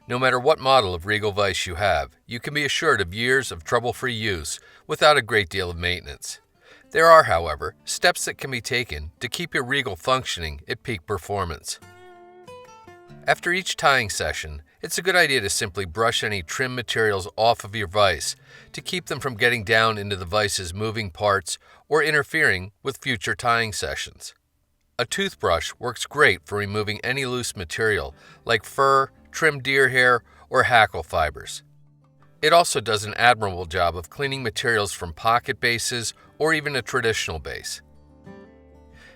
No matter what model of Regal Vise you have, you can be assured of years of trouble-free use without a great deal of maintenance. There are, however, steps that can be taken to keep your Regal functioning at peak performance. After each tying session, it's a good idea to simply brush any trim materials off of your vise to keep them from getting down into the vise's moving parts or interfering with future tying sessions. A toothbrush works great for removing any loose material like fur, trimmed deer hair, or hackle fibers. It also does an admirable job of cleaning materials from pocket bases or even a traditional base.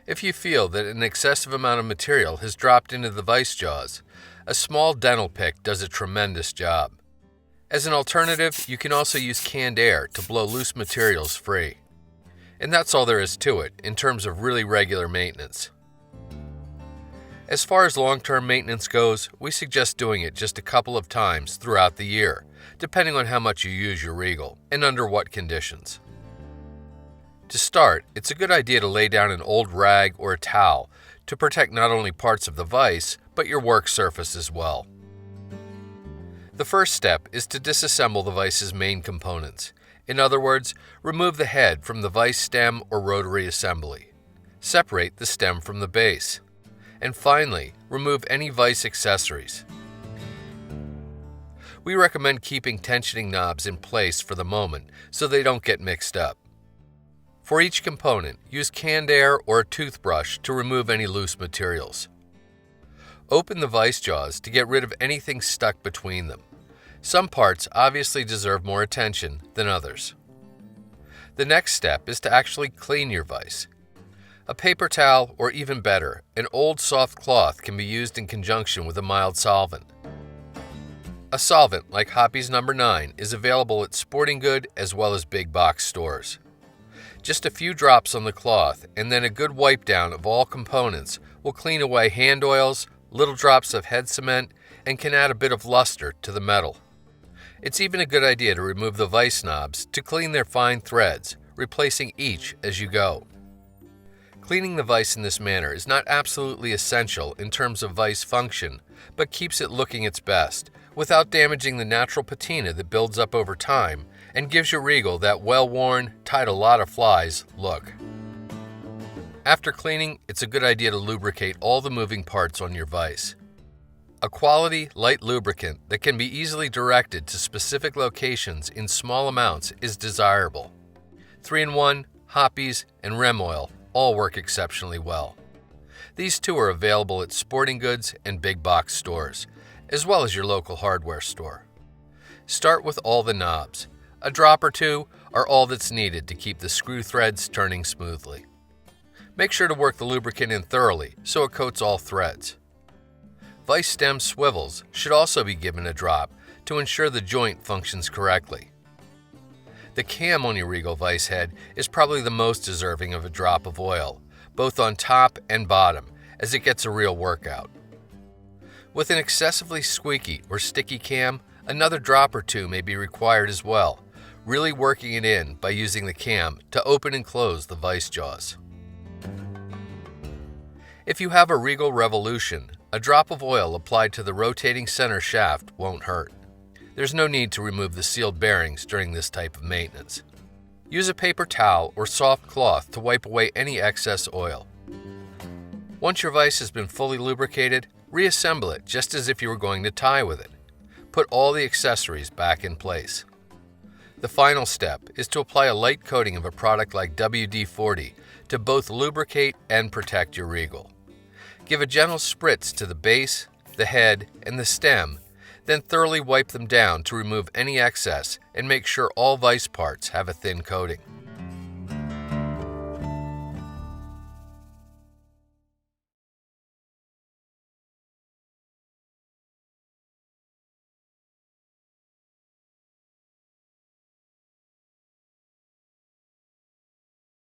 If you feel that an excessive amount of material has dropped into the vise jaws, a small dental pick does a tremendous job. As an alternative, you can also use canned air to blow loose materials free. And that's all there is to it in terms of really regular maintenance. As far as long-term maintenance goes, we suggest doing it just a couple of times throughout the year, depending on how much you use your Regal and under what conditions. To start, it's a good idea to lay down an old rag or a towel to protect not only parts of the vise, but your work surface as well. The first step is to disassemble the vise's main components. In other words, remove the head from the vise stem or rotary assembly. Separate the stem from the base. And finally, remove any vise accessories. We recommend keeping tensioning knobs in place for the moment so they don't get mixed up. For each component, use canned air or a toothbrush to remove any loose materials. Open the vise jaws to get rid of anything stuck between them. Some parts obviously deserve more attention than others. The next step is to actually clean your vise. A paper towel, or even better, an old soft cloth can be used in conjunction with a mild solvent. A solvent like Hoppy's No. 9 is available at sporting good as well as big box stores. Just a few drops on the cloth and then a good wipe down of all components will clean away hand oils, little drops of head cement, and can add a bit of luster to the metal. It's even a good idea to remove the vise knobs to clean their fine threads, replacing each as you go. Cleaning the vise in this manner is not absolutely essential in terms of vise function, but keeps it looking its best, without damaging the natural patina that builds up over time and gives your Regal that well-worn, tied a lot of flies look. After cleaning, it's a good idea to lubricate all the moving parts on your vise. A quality, light lubricant that can be easily directed to specific locations in small amounts is desirable. 3-in-1, Hoppy's, and Rem Oil all work exceptionally well. These two are available at sporting goods and big box stores, as well as your local hardware store. Start with all the knobs. A drop or two are all that's needed to keep the screw threads turning smoothly. Make sure to work the lubricant in thoroughly so it coats all threads. Vise stem swivels should also be given a drop to ensure the joint functions correctly. The cam on your Regal Vise head is probably the most deserving of a drop of oil, both on top and bottom, as it gets a real workout. With an excessively squeaky or sticky cam, another drop or two may be required as well, really working it in by using the cam to open and close the vise jaws. If you have a Regal Revolution, a drop of oil applied to the rotating center shaft won't hurt. There's no need to remove the sealed bearings during this type of maintenance. Use a paper towel or soft cloth to wipe away any excess oil. Once your vise has been fully lubricated, reassemble it just as if you were going to tie with it. Put all the accessories back in place. The final step is to apply a light coating of a product like WD-40 to both lubricate and protect your Regal. Give a gentle spritz to the base, the head, and the stem, then thoroughly wipe them down to remove any excess and make sure all vise parts have a thin coating.